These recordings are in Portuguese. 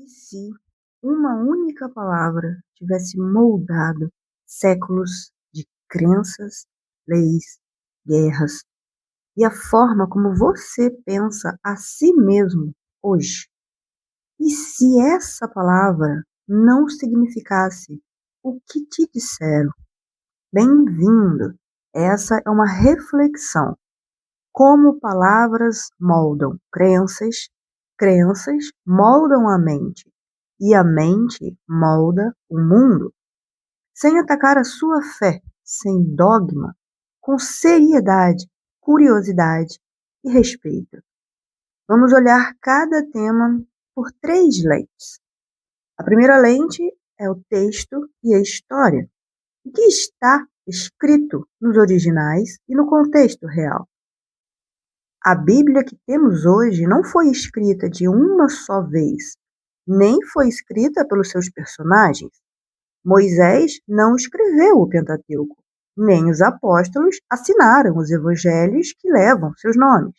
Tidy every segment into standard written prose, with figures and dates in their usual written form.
se uma única palavra tivesse moldado séculos de crenças, leis, guerras e a forma como você pensa a si mesmo hoje? E se essa palavra não significasse o que te disseram? Bem-vindo! Essa é uma reflexão. Como palavras moldam crenças, crenças moldam a mente e a mente molda o mundo. Sem atacar a sua fé, sem dogma, com seriedade, curiosidade e respeito. Vamos olhar cada tema por 3 lentes. A primeira lente é o texto e a história. O que está escrito nos originais e no contexto real. A Bíblia que temos hoje não foi escrita de uma só vez, nem foi escrita pelos seus personagens. Moisés não escreveu o Pentateuco, nem os apóstolos assinaram os evangelhos que levam seus nomes.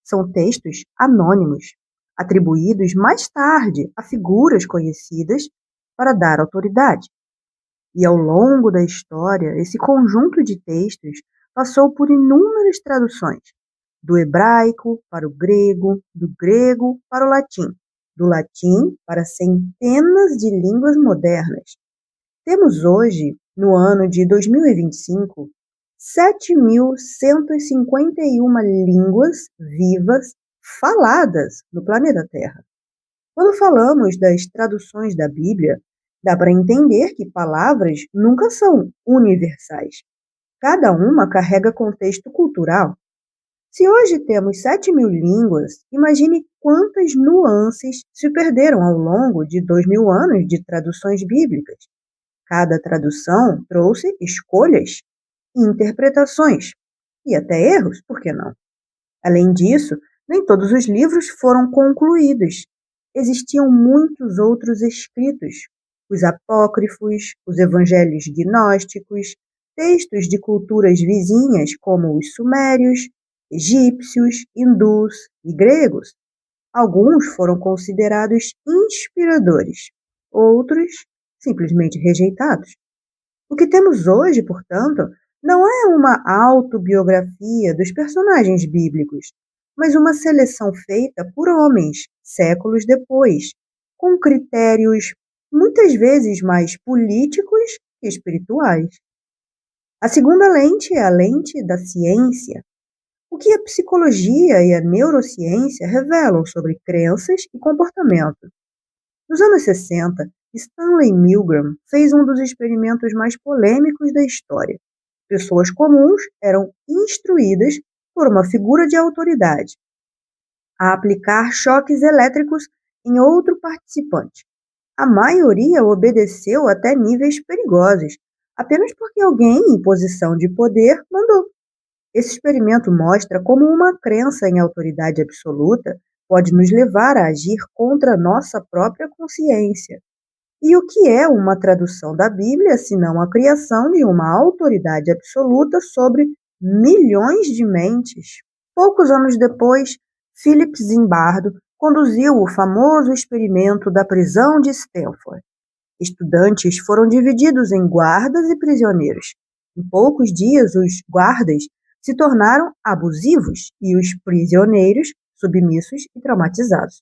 São textos anônimos, atribuídos mais tarde a figuras conhecidas para dar autoridade. E ao longo da história, esse conjunto de textos passou por inúmeras traduções, do hebraico para o grego, do grego para o latim, do latim para centenas de línguas modernas. Temos hoje, no ano de 2025, 7.151 línguas vivas faladas no planeta Terra. Quando falamos das traduções da Bíblia, dá para entender que palavras nunca são universais. Cada uma carrega contexto cultural. Se hoje temos 7.000 línguas, imagine quantas nuances se perderam ao longo de 2.000 anos de traduções bíblicas. Cada tradução trouxe escolhas, interpretações e até erros, por que não? Além disso, nem todos os livros foram concluídos. Existiam muitos outros escritos, os apócrifos, os evangelhos gnósticos, textos de culturas vizinhas como os sumérios, egípcios, hindus e gregos. Alguns foram considerados inspiradores, outros simplesmente rejeitados. O que temos hoje, portanto, não é uma autobiografia dos personagens bíblicos, mas uma seleção feita por homens, séculos depois, com critérios muitas vezes mais políticos que espirituais. A segunda lente é a lente da ciência. O que a psicologia e a neurociência revelam sobre crenças e comportamento. Nos anos 60, Stanley Milgram fez um dos experimentos mais polêmicos da história. Pessoas comuns eram instruídas por uma figura de autoridade a aplicar choques elétricos em outro participante. A maioria obedeceu até níveis perigosos, apenas porque alguém em posição de poder mandou. Esse experimento mostra como uma crença em autoridade absoluta pode nos levar a agir contra nossa própria consciência. E o que é uma tradução da Bíblia, senão a criação de uma autoridade absoluta sobre milhões de mentes? Poucos anos depois, Philip Zimbardo conduziu o famoso experimento da prisão de Stanford. Estudantes foram divididos em guardas e prisioneiros. Em poucos dias, os guardas se tornaram abusivos e os prisioneiros submissos e traumatizados.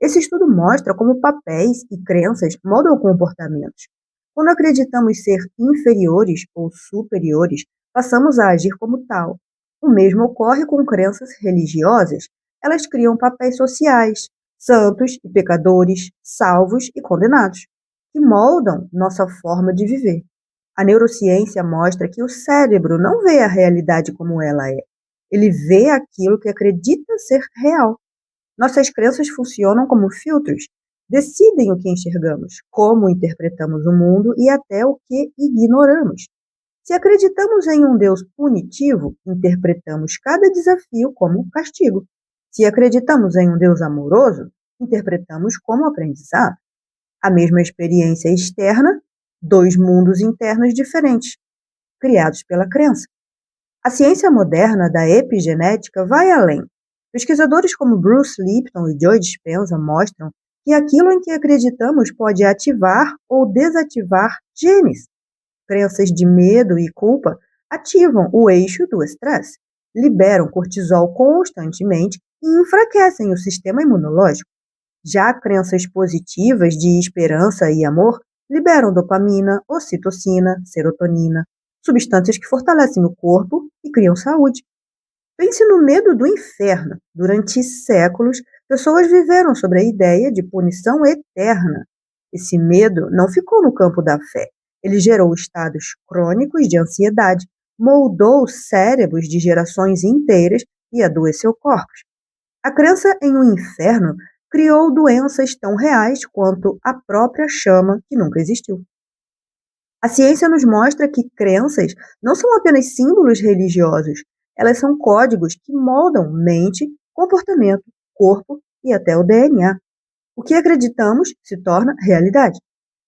Esse estudo mostra como papéis e crenças moldam comportamentos. Quando acreditamos ser inferiores ou superiores, passamos a agir como tal. O mesmo ocorre com crenças religiosas. Elas criam papéis sociais, santos e pecadores, salvos e condenados, que moldam nossa forma de viver. A neurociência mostra que o cérebro não vê a realidade como ela é. Ele vê aquilo que acredita ser real. Nossas crenças funcionam como filtros, decidem o que enxergamos, como interpretamos o mundo e até o que ignoramos. Se acreditamos em um Deus punitivo, interpretamos cada desafio como castigo. Se acreditamos em um Deus amoroso, interpretamos como aprendizado. A mesma experiência externa, 2 mundos internos diferentes, criados pela crença. A ciência moderna da epigenética vai além. Pesquisadores como Bruce Lipton e Joe Dispenza mostram que aquilo em que acreditamos pode ativar ou desativar genes. Crenças de medo e culpa ativam o eixo do estresse, liberam cortisol constantemente e enfraquecem o sistema imunológico. Já crenças positivas de esperança e amor liberam dopamina, ocitocina, serotonina, substâncias que fortalecem o corpo e criam saúde. Pense no medo do inferno. Durante séculos, pessoas viveram sobre a ideia de punição eterna. Esse medo não ficou no campo da fé. Ele gerou estados crônicos de ansiedade, moldou os cérebros de gerações inteiras e adoeceu corpos. A crença em um inferno criou doenças tão reais quanto a própria chama que nunca existiu. A ciência nos mostra que crenças não são apenas símbolos religiosos, elas são códigos que moldam mente, comportamento, corpo e até o DNA. O que acreditamos se torna realidade,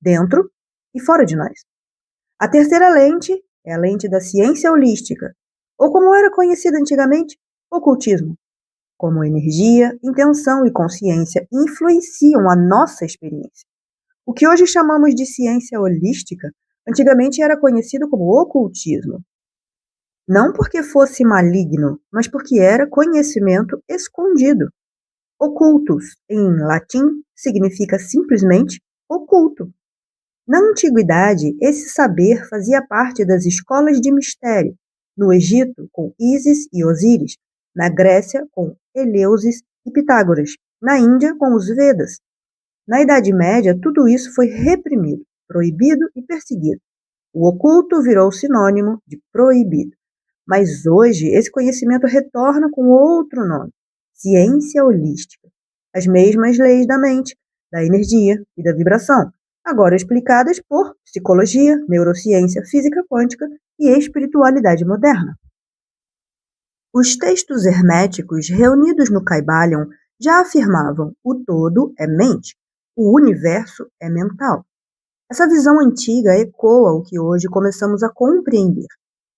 dentro e fora de nós. A terceira lente é a lente da ciência holística, ou como era conhecida antigamente, ocultismo. Como energia, intenção e consciência influenciam a nossa experiência. O que hoje chamamos de ciência holística, antigamente era conhecido como ocultismo. Não porque fosse maligno, mas porque era conhecimento escondido. Ocultus, em latim, significa simplesmente oculto. Na antiguidade, esse saber fazia parte das escolas de mistério. No Egito, com Ísis e Osíris. Na Grécia, com Eleusis e Pitágoras. Na Índia, com os Vedas. Na Idade Média, tudo isso foi reprimido, proibido e perseguido. O oculto virou sinônimo de proibido. Mas hoje, esse conhecimento retorna com outro nome, ciência holística. As mesmas leis da mente, da energia e da vibração, agora explicadas por psicologia, neurociência, física quântica e espiritualidade moderna. Os textos herméticos reunidos no Kybalion já afirmavam: o todo é mente, o universo é mental. Essa visão antiga ecoa o que hoje começamos a compreender.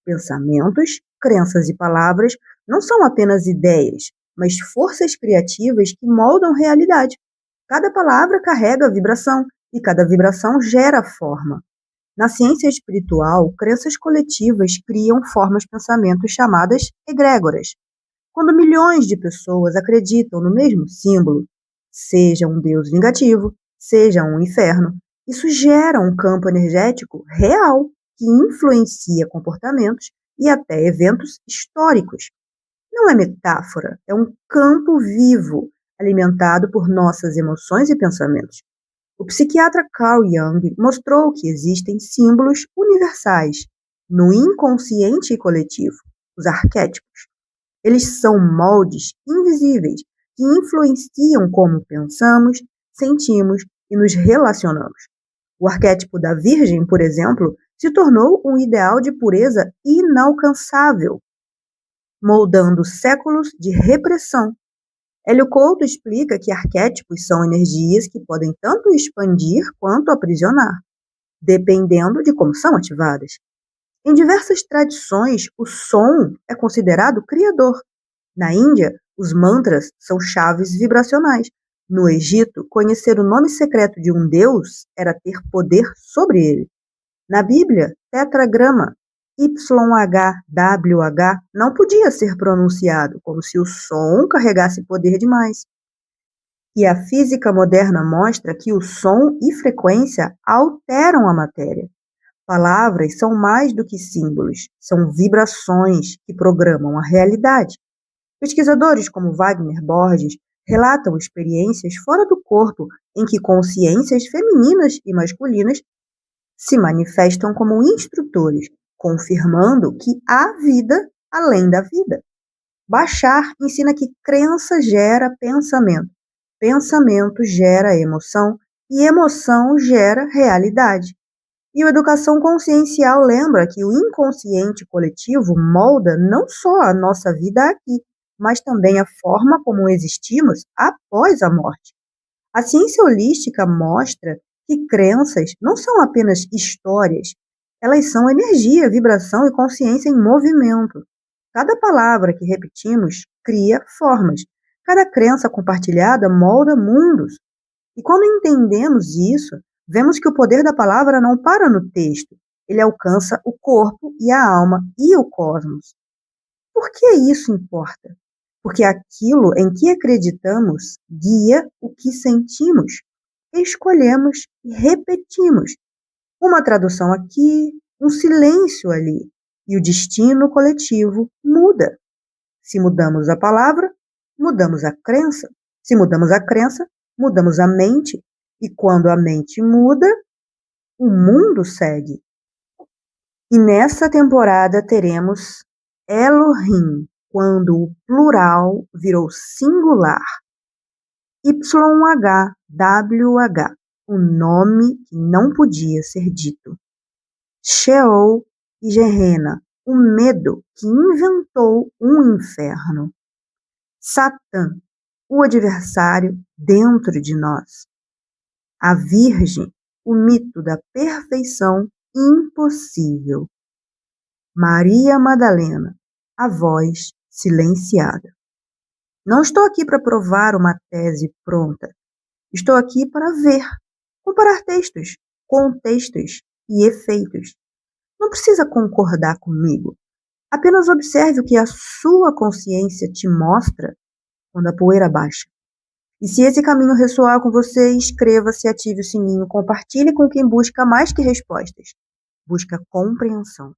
Pensamentos, crenças e palavras não são apenas ideias, mas forças criativas que moldam realidade. Cada palavra carrega vibração e cada vibração gera forma. Na ciência espiritual, crenças coletivas criam formas de pensamento chamadas egrégoras. Quando milhões de pessoas acreditam no mesmo símbolo, seja um deus vingativo, seja um inferno, isso gera um campo energético real que influencia comportamentos e até eventos históricos. Não é metáfora, é um campo vivo, alimentado por nossas emoções e pensamentos. O psiquiatra Carl Jung mostrou que existem símbolos universais no inconsciente coletivo, os arquétipos. Eles são moldes invisíveis que influenciam como pensamos, sentimos e nos relacionamos. O arquétipo da Virgem, por exemplo, se tornou um ideal de pureza inalcançável, moldando séculos de repressão. Hélio Couto explica que arquétipos são energias que podem tanto expandir quanto aprisionar, dependendo de como são ativadas. Em diversas tradições, o som é considerado criador. Na Índia, os mantras são chaves vibracionais. No Egito, conhecer o nome secreto de um deus era ter poder sobre ele. Na Bíblia, tetragrama YHWH não podia ser pronunciado, como se o som carregasse poder demais. E a física moderna mostra que o som e frequência alteram a matéria. Palavras são mais do que símbolos, são vibrações que programam a realidade. Pesquisadores como Wagner Borges relatam experiências fora do corpo em que consciências femininas e masculinas se manifestam como instrutores, confirmando que há vida além da vida. Bashar ensina que crença gera pensamento, pensamento gera emoção e emoção gera realidade. E a educação consciencial lembra que o inconsciente coletivo molda não só a nossa vida aqui, mas também a forma como existimos após a morte. A ciência holística mostra que crenças não são apenas histórias, elas são energia, vibração e consciência em movimento. Cada palavra que repetimos cria formas. Cada crença compartilhada molda mundos. E quando entendemos isso, vemos que o poder da palavra não para no texto, ele alcança o corpo e a alma e o cosmos. Por que isso importa? Porque aquilo em que acreditamos guia o que sentimos, escolhemos e repetimos. Uma tradução aqui, um silêncio ali, e o destino coletivo muda. Se mudamos a palavra, mudamos a crença. Se mudamos a crença, mudamos a mente. E quando a mente muda, o mundo segue. E nessa temporada teremos Elohim, quando o plural virou singular. YHWH, o nome que não podia ser dito. Sheol e Gehenna, o medo que inventou um inferno. Satã, o adversário dentro de nós. A Virgem, o mito da perfeição impossível. Maria Madalena, a voz silenciada. Não estou aqui para provar uma tese pronta. Estou aqui para ver, comparar textos, contextos e efeitos. Não precisa concordar comigo. Apenas observe o que a sua consciência te mostra quando a poeira baixa. E se esse caminho ressoar com você, inscreva-se, ative o sininho, compartilhe com quem busca mais que respostas. Busca compreensão.